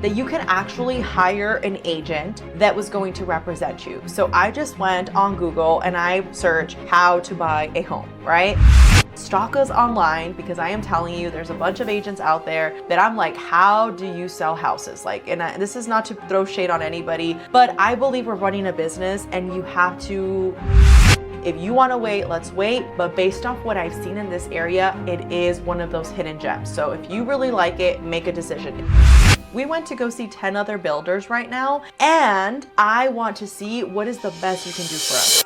that you can actually hire an agent that was going to represent you. So I just went on Google and I searched how to buy a home, right? Stalk us online, because I am telling you there's a bunch of agents out there that I'm like, how do you sell houses? Like, and this is not to throw shade on anybody, but I believe we're running a business and you have to, if you want to wait, let's wait. But based off what I've seen in this area, it is one of those hidden gems. So if you really like it, make a decision. We went to go see 10 other builders right now, and I want to see what is the best you can do for us.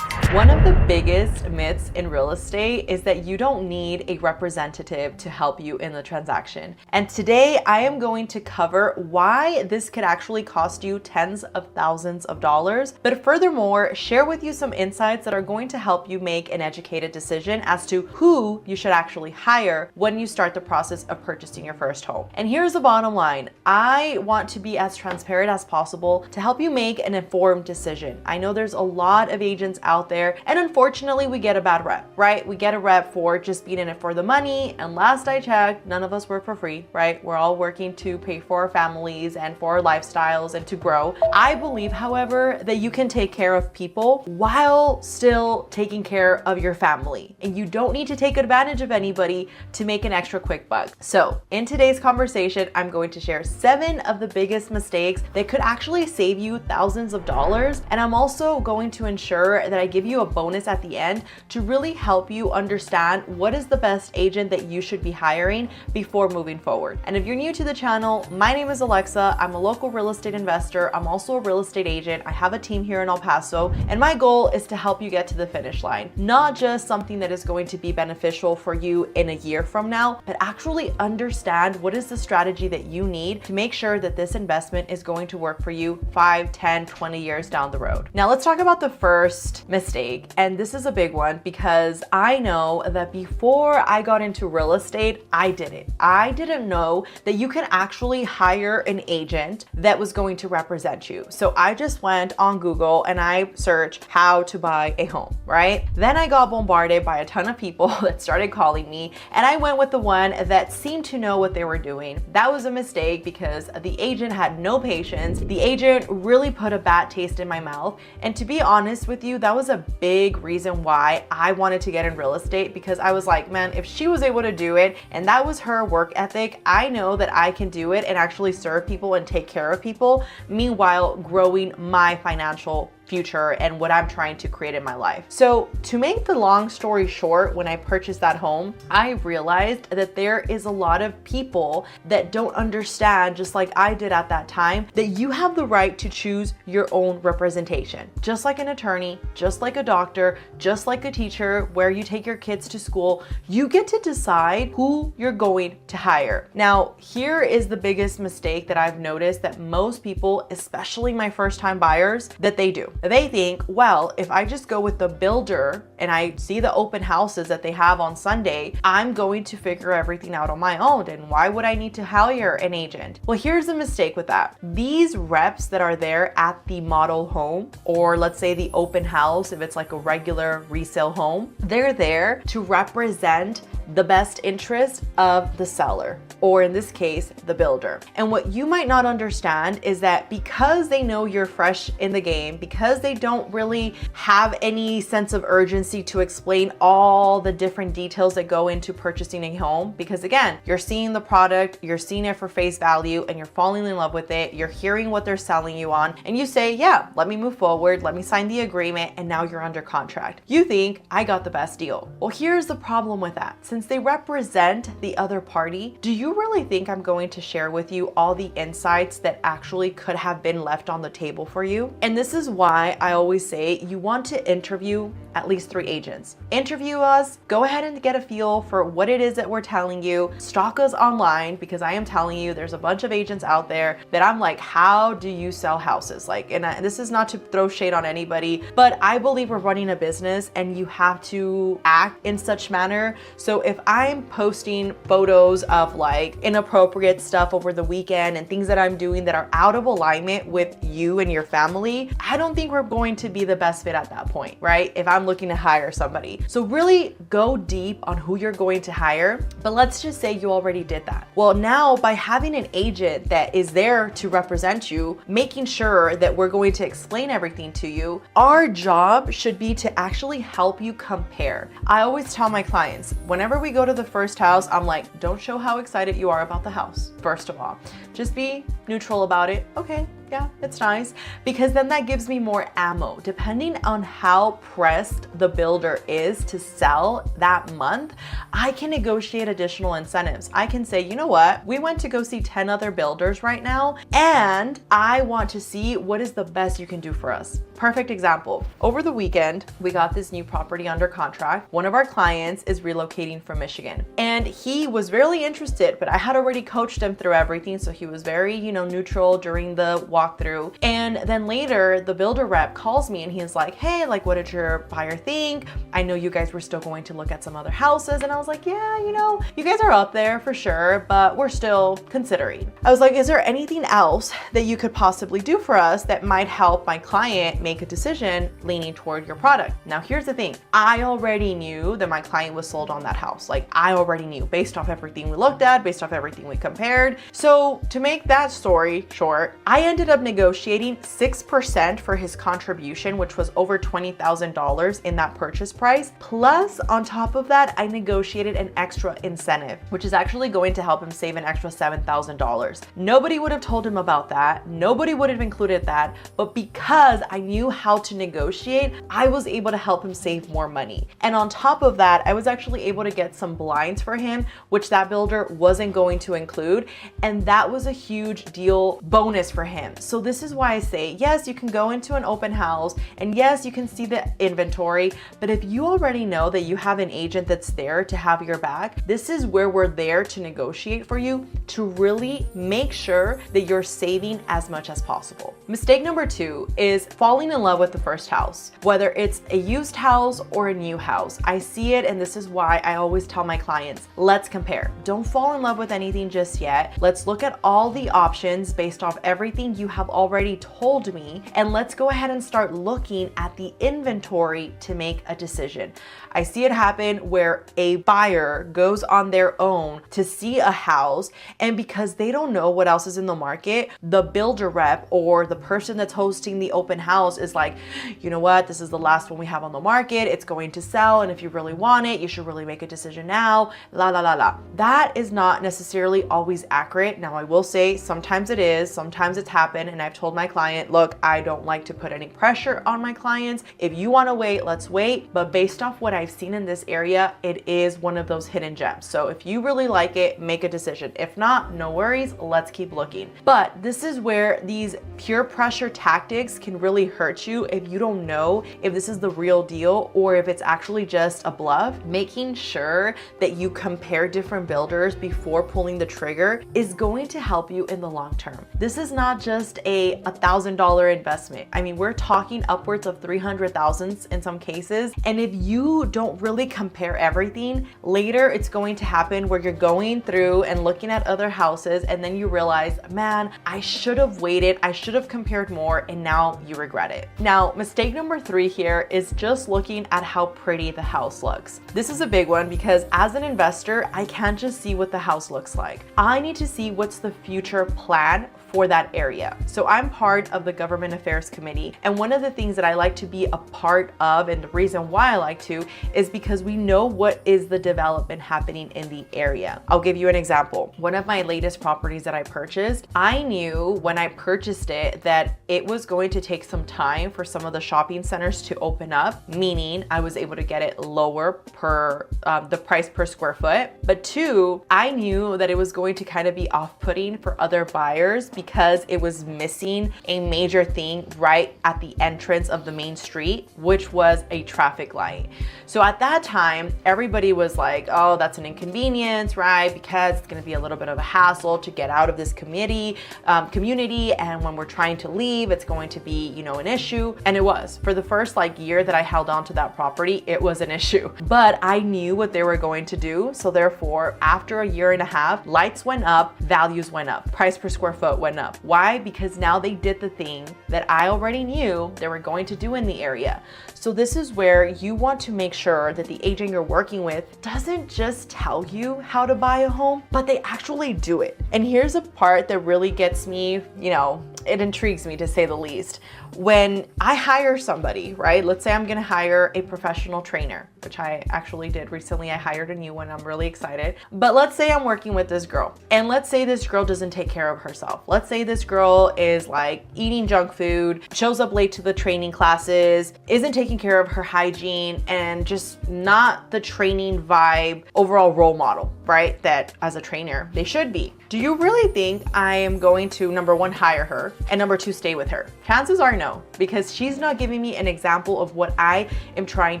One of the biggest myths in real estate is that you don't need a representative to help you in the transaction. And today I am going to cover why this could actually cost you tens of thousands of dollars, but furthermore, share with you some insights that are going to help you make an educated decision as to who you should actually hire when you start the process of purchasing your first home. And here's the bottom line. I want to be as transparent as possible to help you make an informed decision. I know there's a lot of agents out there, and unfortunately we get a bad rep, right? We get a rep for just being in it for the money. And last I checked, none of us work for free, right? We're all working to pay for our families and for our lifestyles and to grow. I believe, however, that you can take care of people while still taking care of your family. And you don't need to take advantage of anybody to make an extra quick buck. So in today's conversation, I'm going to share 7 of the biggest mistakes that could actually save you thousands of dollars. And I'm also going to ensure that I give you a bonus at the end to really help you understand what is the best agent that you should be hiring before moving forward. And if you're new to the channel, my name is Alexa. I'm a local real estate investor. I'm also a real estate agent. I have a team here in El Paso, and my goal is to help you get to the finish line. Not just something that is going to be beneficial for you in a year from now, but actually understand what is the strategy that you need to make sure that this investment is going to work for you 5, 10, 20 years down the road. Now let's talk about the first mistake. And this is a big one because I know that before I got into real estate, I didn't know that you can actually hire an agent that was going to represent you. So I just went on Google and I searched how to buy a home, right? Then I got bombarded by a ton of people that started calling me, and I went with the one that seemed to know what they were doing. That was a mistake because the agent had no patience. The agent really put a bad taste in my mouth. And to be honest with you, that was a big reason why I wanted to get in real estate, because I was like, man, if she was able to do it and that was her work ethic, I know that I can do it and actually serve people and take care of people, meanwhile growing my financial future and what I'm trying to create in my life. So to make the long story short, when I purchased that home, I realized that there is a lot of people that don't understand, just like I did at that time, that you have the right to choose your own representation. Just like an attorney, just like a doctor, just like a teacher, where you take your kids to school, you get to decide who you're going to hire. Now, here is the biggest mistake that I've noticed that most people, especially my first-time buyers, that they do. They think, well, if I just go with the builder and I see the open houses that they have on Sunday, I'm going to figure everything out on my own. And why would I need to hire an agent? Well, here's the mistake with that. These reps that are there at the model home, or let's say the open house, if it's like a regular resale home, they're there to represent the best interest of the seller, or in this case, the builder. And what you might not understand is that because they know you're fresh in the game, because they don't really have any sense of urgency to explain all the different details that go into purchasing a home, because again, you're seeing the product, you're seeing it for face value, and you're falling in love with it, you're hearing what they're selling you on, and you say, yeah, let me move forward, let me sign the agreement, and now you're under contract. You think, I got the best deal. Well, here's the problem with that. Since they represent the other party, do you really think I'm going to share with you all the insights that actually could have been left on the table for you? And this is why I always say you want to interview at least 3 agents. Interview us, go ahead and get a feel for what it is that we're telling you. Stalk us online, because I am telling you there's a bunch of agents out there that I'm like, how do you sell houses? Like, and this is not to throw shade on anybody, but I believe we're running a business and you have to act in such manner. So if I'm posting photos of like inappropriate stuff over the weekend and things that I'm doing that are out of alignment with you and your family, I don't think we're going to be the best fit at that point, right? If I'm looking to hire somebody. So really go deep on who you're going to hire, but let's just say you already did that. Well, now by having an agent that is there to represent you, making sure that we're going to explain everything to you, our job should be to actually help you compare. I always tell my clients, whenever we go to the first house, I'm like, don't show how excited you are about the house, first of all. Just be neutral about it. Okay, yeah, it's nice, because then that gives me more ammo. Depending on how pressed the builder is to sell that month, I can negotiate additional incentives. I can say, you know what, we went to go see 10 other builders right now, and I want to see what is the best you can do for us. Perfect example. Over the weekend, we got this new property under contract. One of our clients is relocating from Michigan, and he was really interested, but I had already coached him through everything, so he was very, neutral during the walkthrough. And then later, the builder rep calls me and he's like, hey, like, what did your buyer think? I know you guys were still going to look at some other houses. And I was like, yeah, you guys are up there for sure, but we're still considering. I was like, is there anything else that you could possibly do for us that might help my client make a decision leaning toward your product? Now, here's the thing. I already knew that my client was sold on that house. Like, I already knew based off everything we looked at, based off everything we compared. So to make that story short, I ended up negotiating 6% for his contribution, which was over $20,000 in that purchase price. Plus, on top of that, I negotiated an extra incentive, which is actually going to help him save an extra $7,000. Nobody would have told him about that. Nobody would have included that. But because I knew how to negotiate, I was able to help him save more money. And on top of that, I was actually able to get some blinds for him, which that builder wasn't going to include. And that was a huge deal bonus for him. So this is why I say, yes, you can go into an open house and yes, you can see the inventory, but if you already know that you have an agent that's there to have your back, this is where we're there to negotiate for you to really make sure that you're saving as much as possible. Mistake number 2 is falling in love with the first house, whether it's a used house or a new house. I see it, and this is why I always tell my clients, let's compare. Don't fall in love with anything just yet. Let's look at all the options based off everything you have already told me, and let's go ahead and start looking at the inventory to make a decision. I see it happen where a buyer goes on their own to see a house, and because they don't know what else is in the market, the builder rep or the person that's hosting the open house is like, you know what, this is the last one we have on the market, it's going to sell, and if you really want it, you should really make a decision now, la la la la. That is not necessarily always accurate. Now, I will say sometimes it is, sometimes it's happened, and I've told my client, look, I don't like to put any pressure on my clients. If you want to wait, let's wait. But based off what I've seen in this area, it is one of those hidden gems. So if you really like it, make a decision. If not, no worries, let's keep looking. But this is where these pure pressure tactics can really hurt you if you don't know if this is the real deal or if it's actually just a bluff. Making sure that you compare different builders before pulling the trigger is going to help you in the long term. This is not just a $1,000 investment. I mean, we're talking upwards of 300,000 in some cases. And if you don't really compare everything, later it's going to happen where you're going through and looking at other houses and then you realize, man, I should have waited, I should have compared more, and now you regret it. Now, mistake number 3 here is just looking at how pretty the house looks. This is a big one because as an investor, I can't just see what the house looks like. I need to see what's the future plan for that area. So I'm part of the Government Affairs Committee, and one of the things that I like to be a part of, and the reason why I like to, is because we know what is the development happening in the area. I'll give you an example. One of my latest properties that I purchased, I knew when I purchased it that it was going to take some time for some of the shopping centers to open up, meaning I was able to get it lower per the price per square foot. But 2, I knew that it was going to kind of be off-putting for other buyers because it was was missing a major thing right at the entrance of the main street, which was a traffic light. So at that time, everybody was like, oh, that's an inconvenience, right? Because it's gonna be a little bit of a hassle to get out of this community, and when we're trying to leave, it's going to be, you know, an issue. And it was. For the first like year that I held on to that property, it was an issue. But I knew what they were going to do. So therefore, after a year and a half, lights went up, values went up, price per square foot went up. Why? Because now they did the thing that I already knew they were going to do in the area. So this is where you want to make sure that the agent you're working with doesn't just tell you how to buy a home, but they actually do it. And here's a part that really gets me, you know, it intrigues me to say the least. When I hire somebody, right? Let's say I'm gonna hire a professional trainer, which I actually did recently. I hired a new one, I'm really excited. But let's say I'm working with this girl, and let's say this girl doesn't take care of herself. Let's say this girl is like eating junk food, shows up late to the training classes, isn't taking care of her hygiene, and just not the training vibe, overall role model, right? That as a trainer, they should be. Do you really think I am going to, number one, hire her, and number two, stay with her? Chances are no, because she's not giving me an example of what I am trying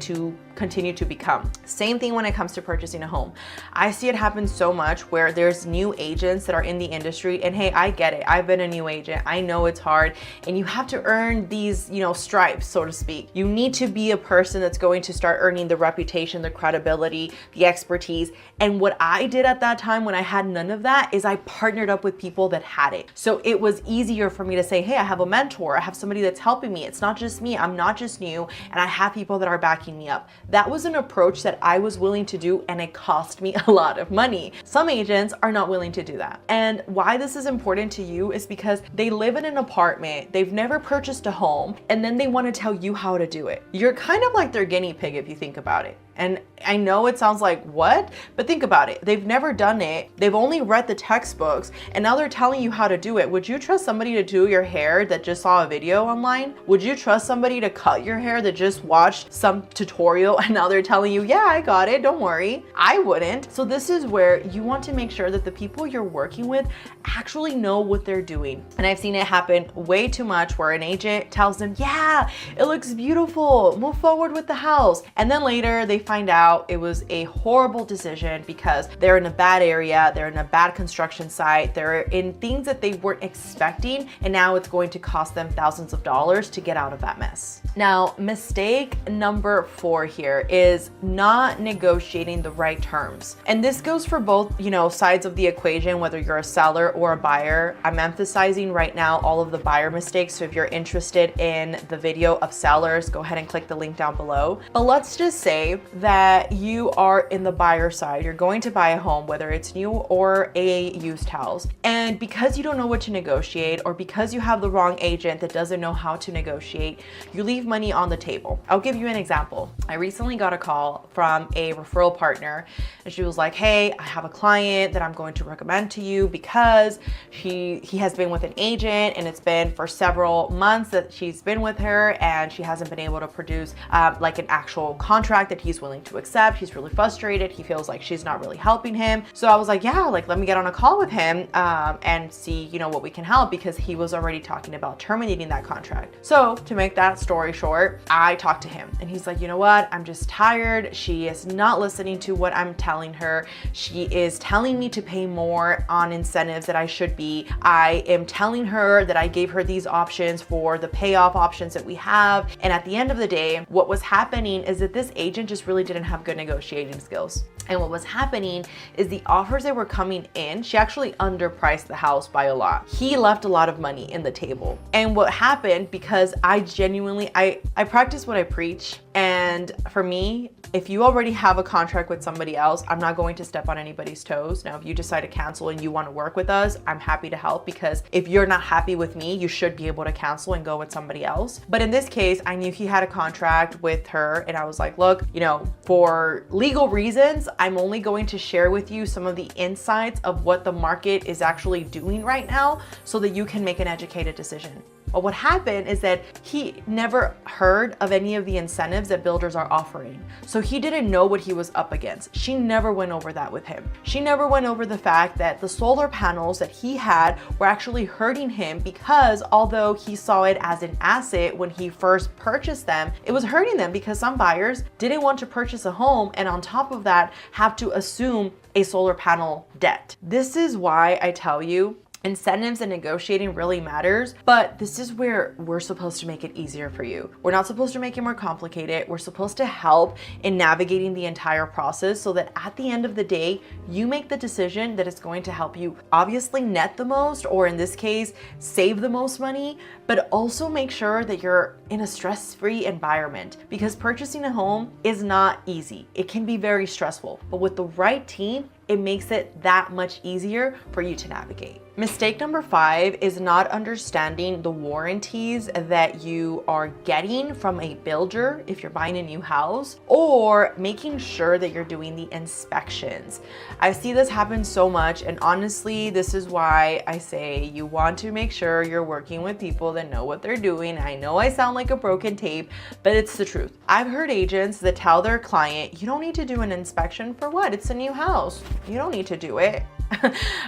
to continue to become. Same thing when it comes to purchasing a home. I see it happen so much where there's new agents that are in the industry, and hey, I get it. I've been a new agent. I know it's hard, and you have to earn these, you know, stripes, so to speak. You need to be a person that's going to start earning the reputation, the credibility, the expertise. And what I did at that time when I had none of that is I partnered up with people that had it. So it was easier for me to say, hey, I have a mentor. I have somebody that's helping me. It's not just me. I'm not just new, and I have people that are backing me up. That was an approach that I was willing to do, and it cost me a lot of money. Some agents are not willing to do that. And why this is important to you is because they live in an apartment, they've never purchased a home, and then they want to tell you how to do it. You're kind of like their guinea pig if you think about it. And I know it sounds like what, but think about it. They've never done it. They've only read the textbooks, and now they're telling you how to do it. Would you trust somebody to do your hair that just saw a video online? Would you trust somebody to cut your hair that just watched some tutorial and now they're telling you, yeah, I got it, don't worry? I wouldn't. So this is where you want to make sure that the people you're working with actually know what they're doing. And I've seen it happen way too much where an agent tells them, yeah, it looks beautiful, move forward with the house. And then later they find out it was a horrible decision because they're in a bad area, they're in a bad construction site, they're in things that they weren't expecting, and now it's going to cost them thousands of dollars to get out of that mess. Now, mistake number 4 here is not negotiating the right terms. And this goes for both, you know, sides of the equation, whether you're a seller or a buyer. I'm emphasizing right now all of the buyer mistakes. So if you're interested in the video of sellers, go ahead and click the link down below. But let's just say that you are in the buyer side. You're going to buy a home, whether it's new or a used house. And because you don't know what to negotiate, or because you have the wrong agent that doesn't know how to negotiate, you leave money on the table. I'll give you an example. I recently got a call from a referral partner, and she was like, hey, I have a client that I'm going to recommend to you because he has been with an agent, and it's been for several months that she's been with her, and she hasn't been able to produce like an actual contract that he's willing to accept. He's really frustrated. He feels like she's not really helping him. So I was like, yeah, like let me get on a call with him and see, you know, what we can help, because he was already talking about terminating that contract. So to make that story short, I talked to him, and he's like, you know what? I'm just tired. She is not listening to what I'm telling her. She is telling me to pay more on incentives that I should be. I am telling her that I gave her these options for the payoff options that we have. And at the end of the day, what was happening is that this agent just really didn't have good negotiating skills. And what was happening is the offers that were coming in, she actually underpriced the house by a lot. He left a lot of money in the table. And what happened, because I genuinely, I practice what I preach. And for me, if you already have a contract with somebody else, I'm not going to step on anybody's toes. Now, if you decide to cancel and you want to work with us, I'm happy to help, because if you're not happy with me, you should be able to cancel and go with somebody else. But in this case, I knew he had a contract with her, and I was like, look, you know, for legal reasons, I'm only going to share with you some of the insights of what the market is actually doing right now so that you can make an educated decision. But what happened is that he never heard of any of the incentives that builders are offering. So he didn't know what he was up against. She never went over that with him. She never went over the fact that the solar panels that he had were actually hurting him, because although he saw it as an asset when he first purchased them, it was hurting them because some buyers didn't want to purchase a home and on top of that have to assume a solar panel debt. This is why I tell you, incentives and negotiating really matters, but this is where we're supposed to make it easier for you. We're not supposed to make it more complicated. We're supposed to help in navigating the entire process so that at the end of the day, you make the decision that is going to help you obviously net the most, or in this case, save the most money, but also make sure that you're in a stress-free environment, because purchasing a home is not easy. It can be very stressful, but with the right team, it makes it that much easier for you to navigate. Mistake number 5 is not understanding the warranties that you are getting from a builder if you're buying a new house, or making sure that you're doing the inspections. I see this happen so much, and honestly, this is why I say you want to make sure you're working with people that know what they're doing. I know I sound like a broken tape, but it's the truth. I've heard agents that tell their client, you don't need to do an inspection for what? It's a new house. You don't need to do it.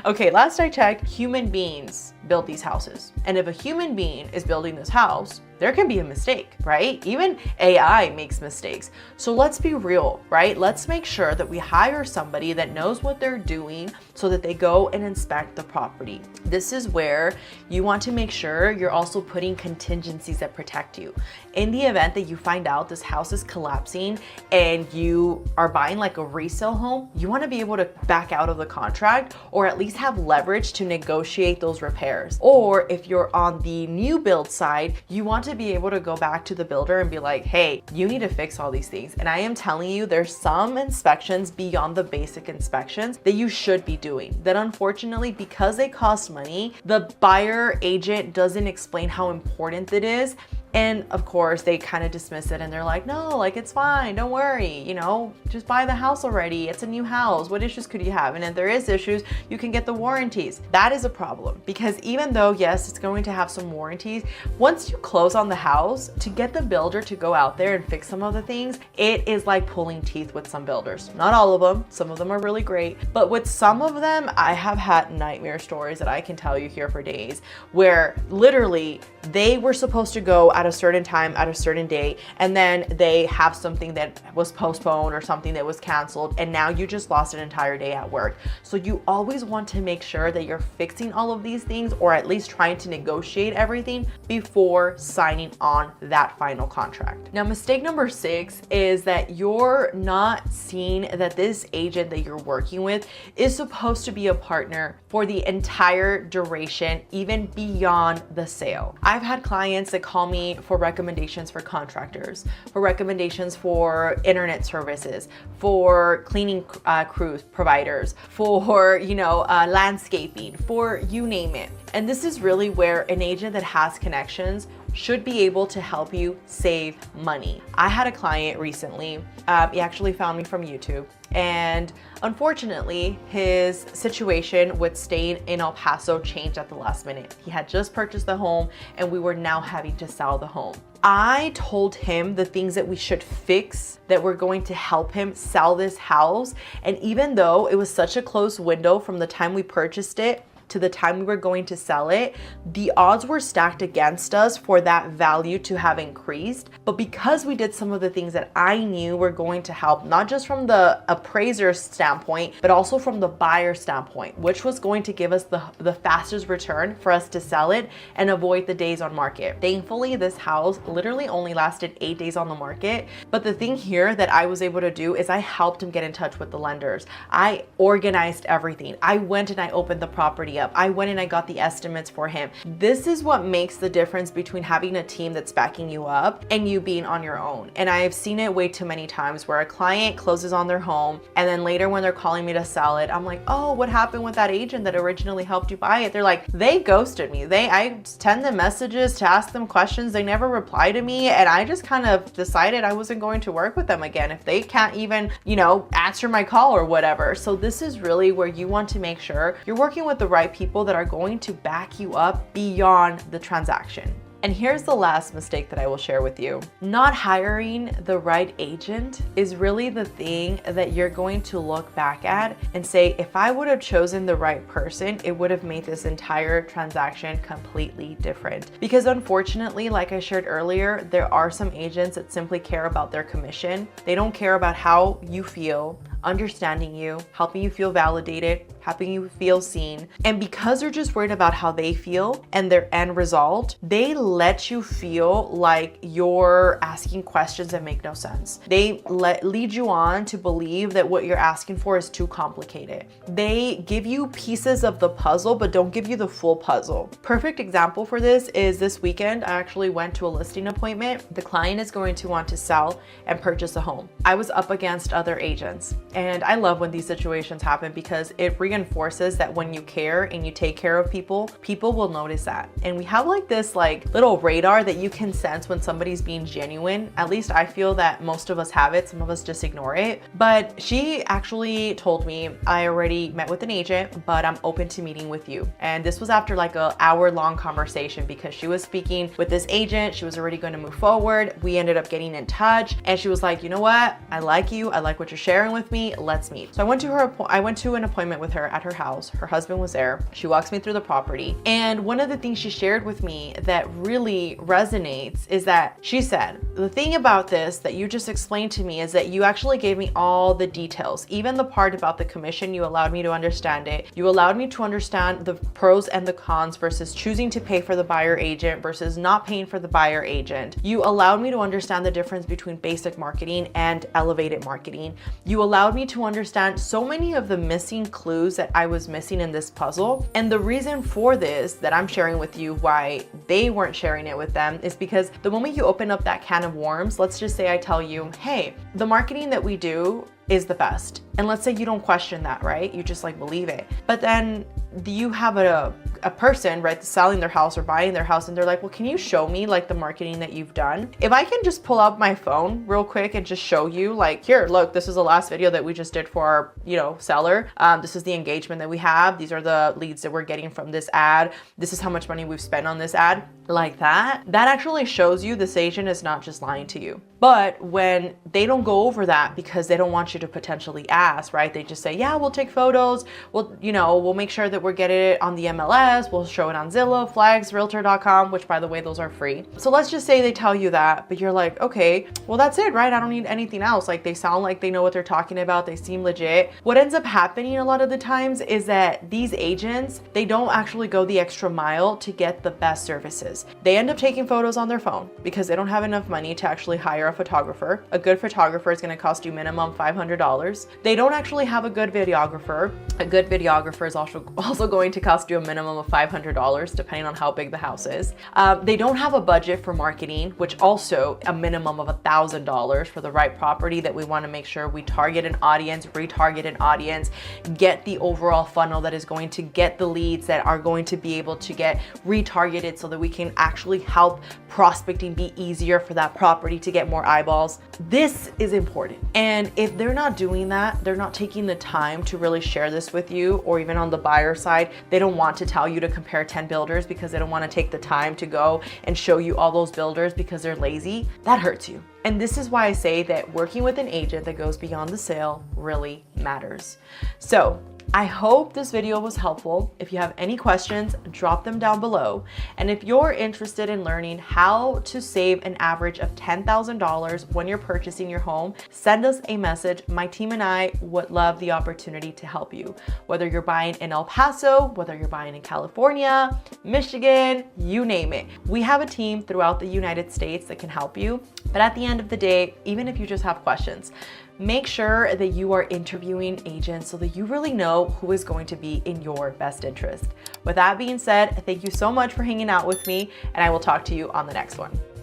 Okay, last I checked, human beings build these houses. And if a human being is building this house, there can be a mistake, right? Even AI makes mistakes. So let's be real, right? Let's make sure that we hire somebody that knows what they're doing so that they go and inspect the property. This is where you want to make sure you're also putting contingencies that protect you. In the event that you find out this house is collapsing and you are buying like a resale home, you want to be able to back out of the contract, or at least have leverage to negotiate those repairs. Or if you're on the new build side, you want to be able to go back to the builder and be like, hey, you need to fix all these things. And I am telling you, there's some inspections beyond the basic inspections that you should be doing, that unfortunately, because they cost money, the buyer agent doesn't explain how important it is. And of course, they kind of dismiss it and they're like, no, like it's fine, don't worry, you know, just buy the house already. It's a new house. What issues could you have? And if there is issues, you can get the warranties. That is a problem, because even though, yes, it's going to have some warranties, once you close on the house, to get the builder to go out there and fix some of the things, it is like pulling teeth with some builders. Not all of them. Some of them are really great, but with some of them, I have had nightmare stories that I can tell you here for days, where literally they were supposed to go at a certain time, at a certain date, and then they have something that was postponed or something that was canceled, and now you just lost an entire day at work. So you always want to make sure that you're fixing all of these things, or at least trying to negotiate everything before signing on that final contract. Now, mistake number 6 is that you're not seeing that this agent that you're working with is supposed to be a partner for the entire duration, even beyond the sale. I've had clients that call me for recommendations for contractors, for recommendations for internet services, for cleaning crews providers, for, you know, landscaping, for you name it. And this is really where an agent that has connections should be able to help you save money. I had a client recently, he actually found me from YouTube, and unfortunately, his situation with staying in El Paso changed at the last minute. He had just purchased the home and we were now having to sell the home. I told him the things that we should fix that were going to help him sell this house. And even though it was such a close window from the time we purchased it to the time we were going to sell it, the odds were stacked against us for that value to have increased. But because we did some of the things that I knew were going to help, not just from the appraiser's standpoint, but also from the buyer standpoint, which was going to give us the fastest return for us to sell it and avoid the days on market. Thankfully, this house literally only lasted 8 days on the market. But the thing here that I was able to do is I helped him get in touch with the lenders. I organized everything. I went and I opened the property up. I went and I got the estimates for him. This is what makes the difference between having a team that's backing you up and you being on your own. And I've seen it way too many times where a client closes on their home and then later when they're calling me to sell it, I'm like, oh, what happened with that agent that originally helped you buy it? They're like, they ghosted me. I send them messages to ask them questions. They never reply to me. And I just kind of decided I wasn't going to work with them again if they can't even, you know, answer my call or whatever. So this is really where you want to make sure you're working with the right people that are going to back you up beyond the transaction. And here's the last mistake that I will share with you. Not hiring the right agent is really the thing that you're going to look back at and say, if I would have chosen the right person, it would have made this entire transaction completely different. Because unfortunately, like I shared earlier, there are some agents that simply care about their commission. They don't care about how you feel, understanding you, helping you feel validated, helping you feel seen. And because they're just worried about how they feel and their end result, they let you feel like you're asking questions that make no sense. They lead you on to believe that what you're asking for is too complicated. They give you pieces of the puzzle, but don't give you the full puzzle. Perfect example for this is this weekend, I actually went to a listing appointment. The client is going to want to sell and purchase a home. I was up against other agents. And I love when these situations happen because it reinforces that when you care and you take care of people, people will notice that. And we have like this little radar that you can sense when somebody's being genuine. At least I feel that most of us have it. Some of us just ignore it. But she actually told me, I already met with an agent, but I'm open to meeting with you. And this was after like an hour-long conversation because she was speaking with this agent. She was already going to move forward. We ended up getting in touch and she was like, you know what? I like you. I like what you're sharing with me. Let's meet. So I went to an appointment with her at her house. Her husband was there. She walks me through the property. And one of the things she shared with me that really resonates is that she said, the thing about this that you just explained to me is that you actually gave me all the details, even the part about the commission. You allowed me to understand it. You allowed me to understand the pros and the cons versus choosing to pay for the buyer agent versus not paying for the buyer agent. You allowed me to understand the difference between basic marketing and elevated marketing. You allowed me to understand so many of the missing clues that I was missing in this puzzle. And the reason for this that I'm sharing with you why they weren't sharing it with them is because the moment you open up that can of worms, let's just say I tell you, hey, the marketing that we do is the best. And let's say you don't question that, right? You just believe it. But then you have a person, right, selling their house or buying their house and they're like, well, can you show me the marketing that you've done? If I can just pull up my phone real quick and just show you here, look, this is the last video that we just did for our, seller. This is the engagement that we have. These are the leads that we're getting from this ad. This is how much money we've spent on this ad. Like that actually shows you this agent is not just lying to you. But when they don't go over that because they don't want you to potentially ask, right? They just say, yeah, we'll take photos. We'll make sure that we're getting it on the MLS. We'll show it on Zillow, Flags, Realtor.com, which by the way, those are free. So let's just say they tell you that, but you're like, okay, well, that's it, right? I don't need anything else. They sound like they know what they're talking about. They seem legit. What ends up happening a lot of the times is that these agents, they don't actually go the extra mile to get the best services. They end up taking photos on their phone because they don't have enough money to actually hire a photographer. A good photographer is going to cost you minimum $500. They don't actually have a good videographer. A good videographer is also going to cost you a minimum of $500 depending on how big the house is. They don't have a budget for marketing, which also a minimum of $1,000 for the right property that we want to make sure we target an audience, retarget an audience, get the overall funnel that is going to get the leads that are going to be able to get retargeted so that we can actually help prospecting be easier for that property to get more eyeballs. This is important. And if they're not doing that, they're not taking the time to really share this with you, or even on the buyer side, they don't want to tell you to compare 10 builders because they don't want to take the time to go and show you all those builders because they're lazy. That hurts you. And this is why I say that working with an agent that goes beyond the sale really matters. So I hope this video was helpful. If you have any questions, drop them down below. And if you're interested in learning how to save an average of $10,000 when you're purchasing your home, send us a message. My team and I would love the opportunity to help you. Whether you're buying in El Paso, whether you're buying in California, Michigan, you name it. We have a team throughout the United States that can help you. But at the end of the day, even if you just have questions, make sure that you are interviewing agents so that you really know who is going to be in your best interest. With that being said, thank you so much for hanging out with me, and I will talk to you on the next one.